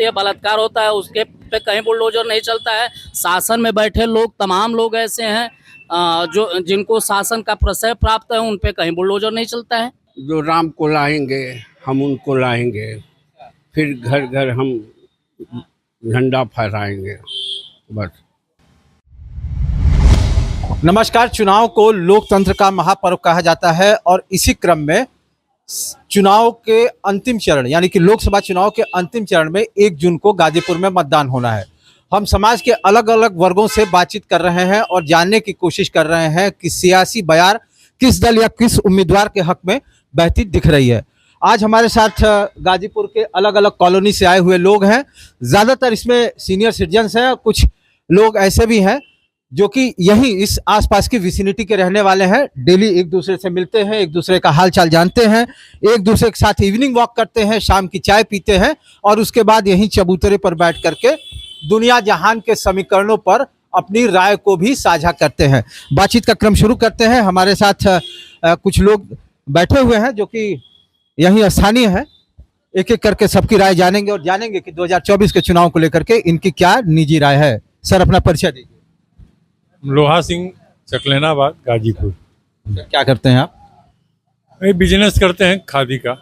होती है, बलात्कार होता है, उसके पे कहीं बुलडोजर नहीं चलता है। शासन में बैठे लोग, तमाम लोग ऐसे हैं जो जिनको शासन का प्रशय प्राप्त है, उन पे कहीं बुलडोजर नहीं चलता है। जो राम को लाएंगे हम उनको लाएंगे, फिर घर घर हम झंडा फहराएंगे, बस। नमस्कार। चुनाव को लोकतंत्र का महापर्व कहा जाता है और इसी क्रम में चुनाव के अंतिम चरण यानी कि लोकसभा चुनाव के अंतिम चरण में 1 जून को गाजीपुर में मतदान होना है। हम समाज के अलग अलग वर्गों से बातचीत कर रहे हैं और जानने की कोशिश कर रहे हैं कि सियासी बयार किस दल या किस उम्मीदवार के हक में बहती दिख रही है। आज हमारे साथ गाजीपुर के अलग अलग कॉलोनी से आए हुए लोग हैं। ज़्यादातर इसमें सीनियर सिटीजन्स हैं, कुछ लोग ऐसे भी हैं जो कि यहीं इस आसपास की विसिनिटी के रहने वाले हैं। डेली एक दूसरे से मिलते हैं, एक दूसरे का हाल चाल जानते हैं, एक दूसरे के साथ इवनिंग वॉक करते हैं, शाम की चाय पीते हैं और उसके बाद यहीं चबूतरे पर बैठ करके दुनिया जहान के समीकरणों पर अपनी राय को भी साझा करते हैं। बातचीत का क्रम शुरू करते हैं। हमारे साथ कुछ लोग बैठे हुए हैं जो कि यहीं स्थानीय है। एक एक करके सबकी राय जानेंगे और जानेंगे कि 2024 के चुनाव को लेकर के इनकी क्या निजी राय है। सर, अपना परिचय दीजिए। लोहा सिंह, चकलेनाबाद, गाजीपुर। क्या करते हैं आप? बिजनेस करते हैं खादी का।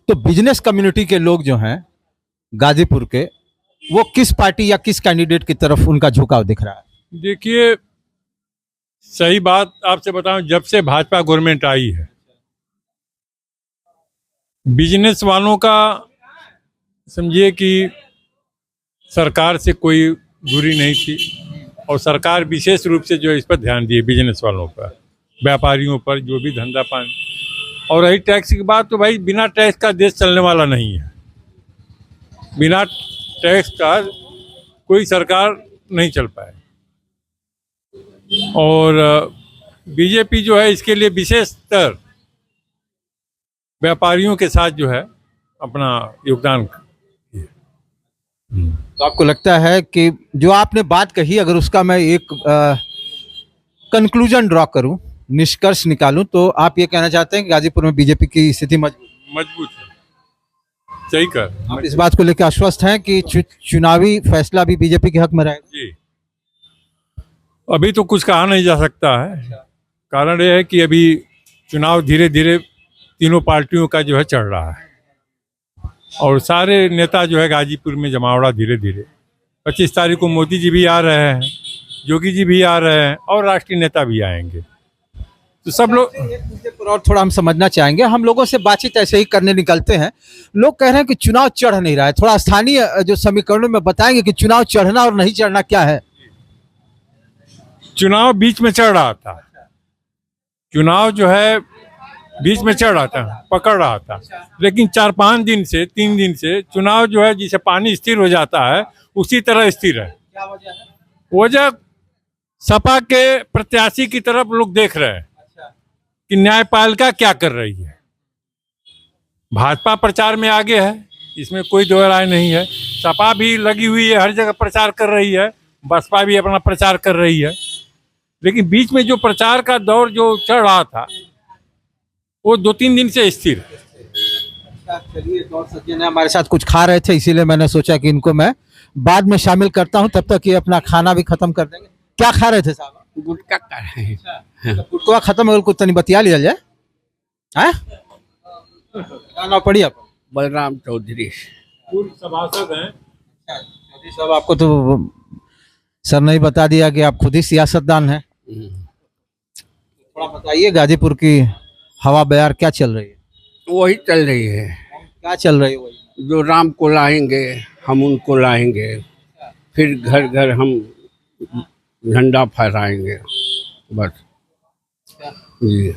तो बिजनेस कम्युनिटी के लोग जो हैं गाजीपुर के, वो किस पार्टी या किस कैंडिडेट की तरफ उनका झुकाव दिख रहा है? देखिए, सही बात आपसे बताऊं, जब से भाजपा गवर्नमेंट आई है, बिजनेस वालों का समझिए कि सरकार से कोई दूरी नहीं थी और सरकार विशेष रूप से जो इस पर ध्यान दिए, बिजनेस वालों पर, व्यापारियों पर, जो भी धंधा पानी। और रही टैक्स की बात, तो भाई बिना टैक्स का देश चलने वाला नहीं है। बिना टैक्स का कोई सरकार नहीं चल पाए। और बीजेपी जो है इसके लिए विशेषतर व्यापारियों के साथ जो है अपना योगदान। तो आपको लगता है कि जो आपने बात कही, अगर उसका मैं एक कंक्लूजन ड्रॉ करूं, निष्कर्ष निकालूं, तो आप ये कहना चाहते हैं कि गाजीपुर में बीजेपी की स्थिति मजबूत है? सही कर। आप इस बात को लेकर आश्वस्त हैं कि चुनावी फैसला भी बीजेपी के हक में रहेगा? जी, अभी तो कुछ कहा नहीं जा सकता है। कारण यह है कि अभी चुनाव धीरे धीरे तीनों पार्टियों का जो है चल रहा है और सारे नेता जो है गाजीपुर में जमावड़ा धीरे धीरे। 25 तारीख को मोदी जी भी आ रहे हैं, योगी जी भी आ रहे हैं और राष्ट्रीय नेता भी आएंगे। तो सब लोग और थोड़ा हम समझना चाहेंगे। हम लोगों से बातचीत ऐसे ही करने निकलते हैं। लोग कह रहे हैं कि चुनाव चढ़ नहीं रहा है। थोड़ा स्थानीय जो समीकरणों में बताएंगे कि चुनाव चढ़ना और नहीं चढ़ना क्या है? चुनाव बीच में चढ़ रहा था। चुनाव जो है बीच में चढ़ रहा था, पकड़ रहा था, लेकिन 4-5 दिन से 3 दिन से चुनाव जो है, जिसे पानी स्थिर हो जाता है उसी तरह स्थिर है। क्या वजह है? वजह सपा के प्रत्याशी की तरफ लोग देख रहे हैं कि न्यायपालिका क्या कर रही है। भाजपा प्रचार में आगे है, इसमें कोई दो राय नहीं है। सपा भी लगी हुई है, हर जगह प्रचार कर रही है, बसपा भी अपना प्रचार कर रही है। लेकिन बीच में जो प्रचार का दौर जो चल रहा था वो 2-3 दिन से स्थिर है। चलिए, गौर सज्जन है हमारे साथ, कुछ खा रहे थे, इसीलिए मैंने सोचा कि इनको मैं बाद में शामिल करता हूं, तब तक ये अपना खाना भी खत्म कर देंगे। क्या खा रहे थे साहब? गुटखा खा रहे हैं। गुटखा खत्म हो गया, कुछ तनी बतिया लिया जाए। क्या नाम पड़ी आप? बलराम चौधरी। सभासद हैं। सब आपको तो सर ने बता दिया कि आप खुद ही सियासतदान हैं। थोड़ा बताइए, गाजीपुर की हवा बयार क्या चल रही है? वही चल रही है। क्या चल रही है? वही जो राम को लाएंगे हम उनको लाएंगे, फिर घर घर हम झंडा फहराएंगे, बस। जी,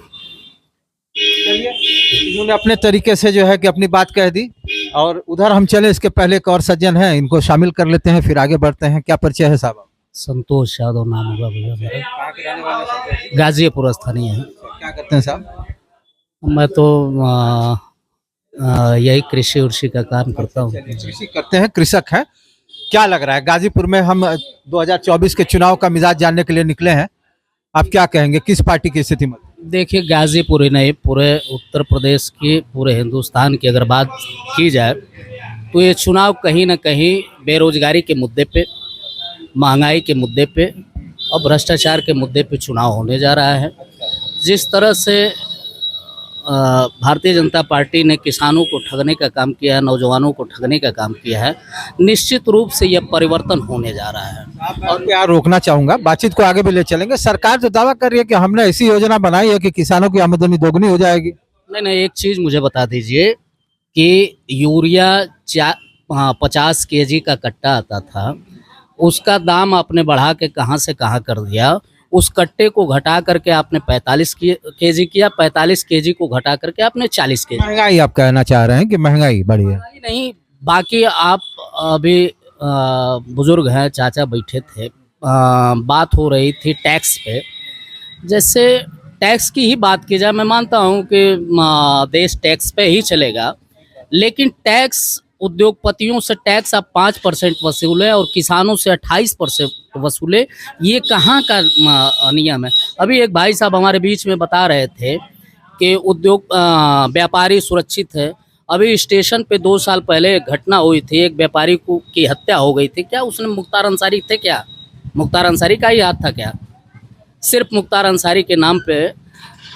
इन्होंने अपने तरीके से जो है कि अपनी बात कह दी। और उधर हम चले, इसके पहले एक और सज्जन हैं, इनको शामिल कर लेते हैं, फिर आगे बढ़ते हैं। क्या परिचय है साहब? संतोष यादव नाम होगा भैया मेरा। गाजीपुर स्थानीय है। क्या करते हैं साहब? मैं तो यही कृषि उर्षि का काम करता हूँ। कृषि करते हैं, कृषक हैं। क्या लग रहा है गाजीपुर में, हम 2024 के चुनाव का मिजाज जानने के लिए निकले हैं, आप क्या कहेंगे, किस पार्टी की स्थिति में? देखिए, गाजीपुर ही नहीं, पूरे उत्तर प्रदेश की, पूरे हिंदुस्तान की अगर बात की जाए तो ये चुनाव कहीं न कहीं बेरोजगारी के मुद्दे पे, महंगाई के मुद्दे पे और भ्रष्टाचार के मुद्दे पे चुनाव होने जा रहा है। जिस तरह से भारतीय जनता पार्टी ने किसानों को ठगने का काम किया है, नौजवानों को ठगने का काम किया है, निश्चित रूप से यह परिवर्तन होने जा रहा है। और यहाँ रोकना चाहूंगा, बातचीत को आगे भी ले चलेंगे। सरकार तो दावा कर रही है कि हमने ऐसी योजना बनाई है कि किसानों की आमदनी दोगुनी हो जाएगी। नहीं, एक चीज़ मुझे बता दीजिए कि यूरिया 50 केजी का कट्टा आता था, उसका दाम आपने बढ़ा के कहाँ से कहाँ कर दिया। उस कट्टे को घटा करके आपने 45 केजी किया, 45 केजी को घटा करके आपने 40 केजी। महंगाई आप कहना चाह रहे हैं कि महंगाई बढ़ी है? नहीं, बाकी आप अभी बुजुर्ग हैं, चाचा बैठे थे, बात हो रही थी टैक्स पे। जैसे टैक्स की ही बात की जाए, मैं मानता हूँ कि देश टैक्स पे ही चलेगा, लेकिन टैक्स उद्योगपतियों से टैक्स आप 5% वसूले और किसानों से 28% वसूले, ये कहाँ का नियम है? अभी एक भाई साहब हमारे बीच में बता रहे थे कि उद्योग व्यापारी सुरक्षित है। अभी स्टेशन पे 2 साल पहले एक घटना हुई थी, एक व्यापारी की हत्या हो गई थी। क्या उसने मुख्तार अंसारी थे? क्या मुख्तार अंसारी का ही हाथ था? क्या सिर्फ मुख्तार अंसारी के नाम पे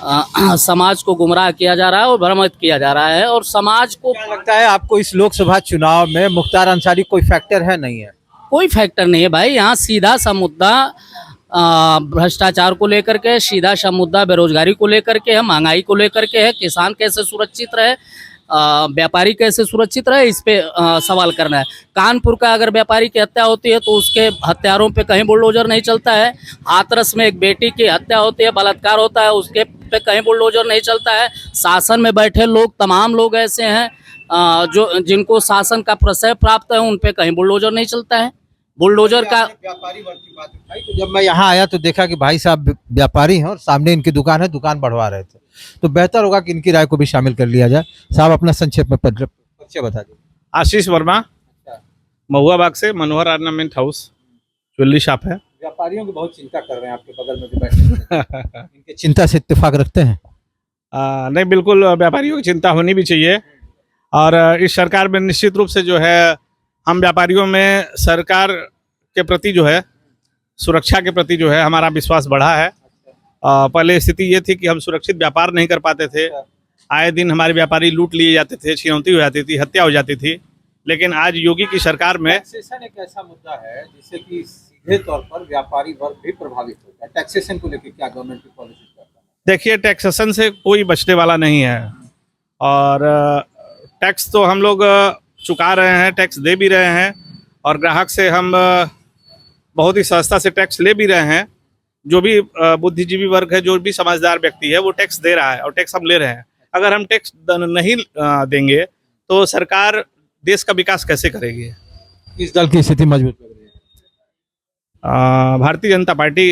समाज को गुमराह किया जा रहा है और भ्रमित किया जा रहा है। और समाज को क्या लगता है आपको इस लोकसभा चुनाव में मुख्तार अंसारी कोई फैक्टर है? नहीं है, कोई फैक्टर नहीं है भाई। यहाँ सीधा सा मुद्दा भ्रष्टाचार को लेकर के, सीधा सा मुद्दा बेरोजगारी को लेकर के है, महंगाई को लेकर के है, किसान कैसे सुरक्षित रहे, व्यापारी कैसे सुरक्षित रहे, इस पे सवाल करना है। कानपुर का अगर व्यापारी की हत्या होती है तो उसके हत्यारों पे कहीं बुलडोजर नहीं चलता है। हाथरस में एक बेटी की हत्या होती है, बलात्कार होता है, उसके पे कहीं बुलडोजर नहीं चलता है। शासन में बैठे लोग, तमाम लोग ऐसे हैं जिनको शासन का प्रशय प्राप्त है, उन पे कहीं बुलडोजर नहीं चलता है। बुलडोजर का व्यापारी वर्ग की बात उठाई तो जब मैं यहाँ आया तो देखा कि भाई साहब व्यापारी हैं और सामने इनकी दुकान है, दुकान बढ़वा रहे थे। तो बेहतर होगा कि इनकी राय को भी शामिल कर लिया जाए। साहब अपना संक्षेप में परिचय बता दीजिए। आशीष वर्मा, महुआ बाग से, मनोहर ऑर्नामेंट हाउस ज्वेलरी शॉप है। व्यापारियों की बहुत चिंता कर रहे हैं, आपके बगल में जो बैठे हैं। इनके चिंता से इत्तेफाक रखते हैं? नहीं, बिल्कुल व्यापारियों की चिंता होनी भी चाहिए। और इस सरकार में निश्चित रूप से जो है हम व्यापारियों में सरकार के प्रति जो है, सुरक्षा के प्रति जो है हमारा विश्वास बढ़ा है। पहले स्थिति ये थी कि हम सुरक्षित व्यापार नहीं कर पाते थे, आए दिन हमारे व्यापारी लूट लिए जाते थे, छिनौती हो जाती थी, हत्या हो जाती थी। लेकिन आज योगी की सरकार में टैक्सेशन एक ऐसा मुद्दा है जिससे कि सीधे तौर पर व्यापारी वर्ग भी प्रभावित होता है। टैक्सेशन को लेकर क्या गवर्नमेंट की पॉलिसी करता है? देखिए, टैक्सेशन से कोई बचने वाला नहीं है और टैक्स तो हम लोग चुका रहे हैं, टैक्स दे भी रहे हैं और ग्राहक से हम बहुत ही सस्ता से टैक्स ले भी रहे हैं। जो भी बुद्धिजीवी वर्ग है, जो भी समझदार व्यक्ति है, वो टैक्स दे रहा है और टैक्स हम ले रहे हैं। अगर हम टैक्स नहीं देंगे तो सरकार देश का विकास कैसे करेगी? इस दल की स्थिति मजबूत लग रही है? भारतीय जनता पार्टी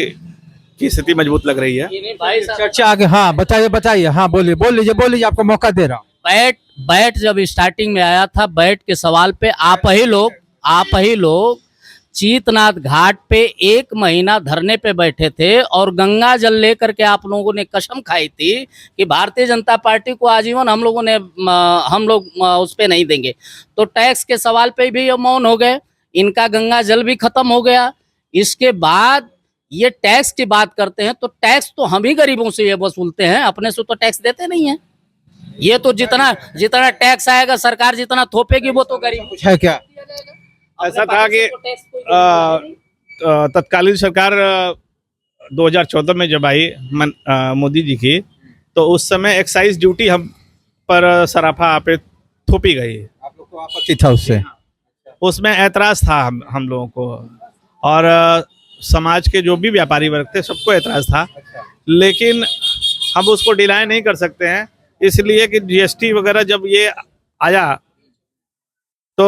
की स्थिति मजबूत लग रही है। भाई साहब, चर्चा आगे, हाँ बताइए, हाँ बोलिए, आपको मौका दे रहा हूँ। बैट जब स्टार्टिंग में आया था, बैट के सवाल पे आप ही लोग चीतनाथ घाट पे 1 महीना धरने पे बैठे थे और गंगा जल लेकर के आप लोगों ने कसम खाई थी कि भारतीय जनता पार्टी को आजीवन हम लोग उस पे नहीं देंगे। तो टैक्स के सवाल पे भी ये मौन हो गए, इनका गंगा जल भी खत्म हो गया। इसके बाद ये टैक्स की बात करते हैं तो टैक्स तो हम ही गरीबों से ये वसूलते हैं, अपने से तो टैक्स देते नहीं है। ये तो जितना टैक्स आएगा, सरकार जितना थोपेगी वो तो गरीब कुछ है क्या? ऐसा था कि तत्कालीन सरकार 2014 में जब आई मोदी जी की, तो उस समय एक्साइज ड्यूटी हम पर सराफा पे थोपी गई। आप लोग को आपत्ति था उससे? उसमें ऐतराज था हम लोगों को और समाज के जो भी व्यापारी वर्ग थे सबको ऐतराज था। लेकिन हम उसको डिनाई नहीं कर सकते हैं, इसलिए कि जीएसटी वगैरह जब ये आया तो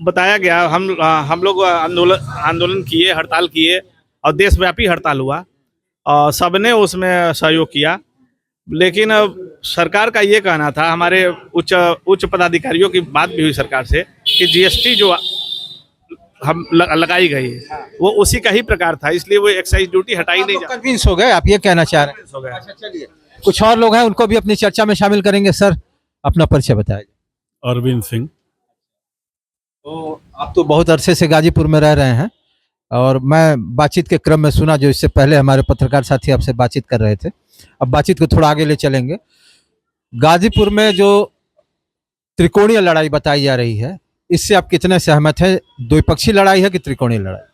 बताया गया, हम लोग आंदोलन किए, हड़ताल किए और देशव्यापी हड़ताल हुआ और सबने उसमें सहयोग किया। लेकिन अब सरकार का ये कहना था, हमारे उच्च पदाधिकारियों की बात भी हुई सरकार से कि जीएसटी जो हम लगाई गई वो उसी का ही प्रकार था, इसलिए वो एक्साइज ड्यूटी हटाई नहीं जा। कन्विंस हो गए, आप ये कहना चाह रहे हैं? हो गया। अच्छा, चलिए कुछ और लोग हैं, उनको भी अपनी चर्चा में शामिल करेंगे। सर अपना परिचय बताइए। अरविंद सिंह। तो आप तो बहुत अरसे से गाजीपुर में रह रहे हैं और मैं बातचीत के क्रम में सुना जो इससे पहले हमारे पत्रकार साथी आपसे बातचीत कर रहे थे। अब बातचीत को थोड़ा आगे ले चलेंगे। गाजीपुर में जो त्रिकोणीय लड़ाई बताई जा रही है, इससे आप कितने सहमत हैं? द्विपक्षीय लड़ाई है कि त्रिकोणीय लड़ाई?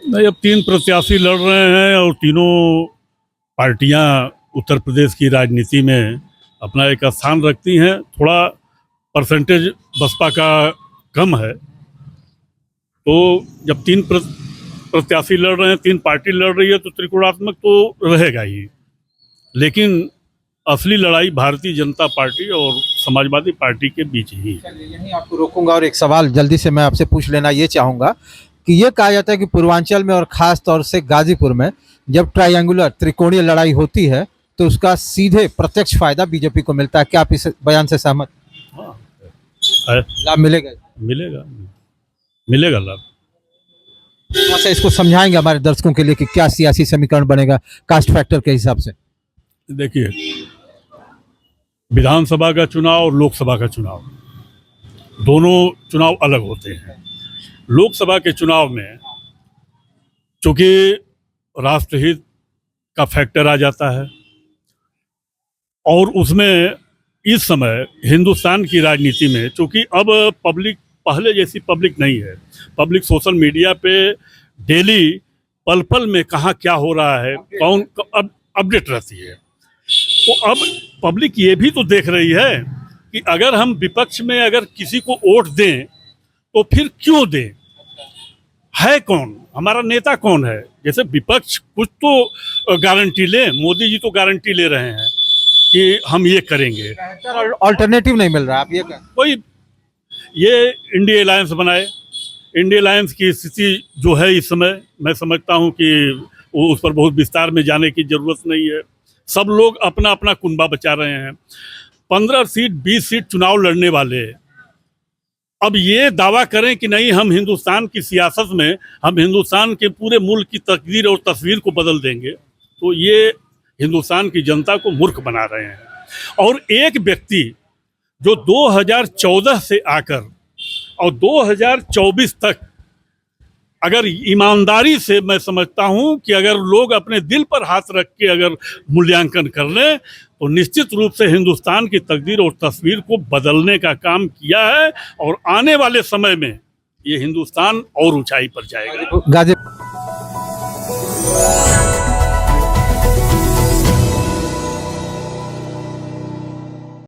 नहीं, अब 3 प्रत्याशी लड़ रहे हैं और तीनों पार्टियां उत्तर प्रदेश की राजनीति में अपना एक स्थान रखती हैं। थोड़ा परसेंटेज बसपा का कम है, तो जब 3 प्रत्याशी लड़ रहे हैं, 3 पार्टी लड़ रही है, तो त्रिकोणात्मक तो रहेगा ही। लेकिन असली लड़ाई भारतीय जनता पार्टी और समाजवादी पार्टी के बीच ही है। यहीं आपको रोकूंगा और एक सवाल जल्दी से मैं आपसे पूछ लेना ये चाहूंगा कि ये कहा जाता है कि पूर्वांचल में और खास तौर से गाजीपुर में जब ट्रायंगुलर त्रिकोणीय लड़ाई होती है तो उसका सीधे प्रत्यक्ष फायदा बीजेपी को मिलता है। क्या आप इस बयान से सहमत? है। लाभ मिलेगा? मिलेगा लाभ। थोड़ा सा इसको समझाएंगे हमारे दर्शकों के लिए कि क्या सियासी समीकरण बनेगा कास्ट फैक्टर के हिसाब से? देखिए, विधानसभा का चुनाव और लोकसभा का चुनाव, दोनों चुनाव अलग होते हैं। लोकसभा के चुनाव में चूंकि राष्ट्रहित का फैक्टर आ जाता है और उसमें इस समय हिंदुस्तान की राजनीति में चूंकि अब पब्लिक पहले जैसी पब्लिक नहीं है। पब्लिक सोशल मीडिया पे डेली पल पल में कहाँ क्या हो रहा है, कौन अब अपडेट रहती है। तो अब पब्लिक ये भी तो देख रही है कि अगर हम विपक्ष में अगर किसी को वोट दें तो फिर क्यों दें, है कौन, हमारा नेता कौन है। जैसे विपक्ष कुछ तो गारंटी ले, मोदी जी तो गारंटी ले रहे हैं कि हम ये करेंगे, ऑल्टरनेटिव नहीं मिल रहा। आप ये कोई ये इंडिया अलायंस बनाए। इंडिया अलायंस की स्थिति जो है इस समय, मैं समझता हूँ कि वो उस पर बहुत विस्तार में जाने की जरूरत नहीं है। सब लोग अपना अपना कुनबा बचा रहे हैं। 15 सीट 20 सीट चुनाव लड़ने वाले अब ये दावा करें कि नहीं हम हिंदुस्तान की सियासत में हम हिंदुस्तान के पूरे मुल्क की तकदीर और तस्वीर को बदल देंगे, तो ये हिंदुस्तान की जनता को मूर्ख बना रहे हैं। और एक व्यक्ति जो 2014 से आकर और 2024 तक अगर ईमानदारी से, मैं समझता हूं कि अगर लोग अपने दिल पर हाथ रख के अगर मूल्यांकन कर लें तो निश्चित रूप से हिंदुस्तान की तकदीर और तस्वीर को बदलने का काम किया है और आने वाले समय में ये हिंदुस्तान और ऊंचाई पर जाएगा। गाजीपुर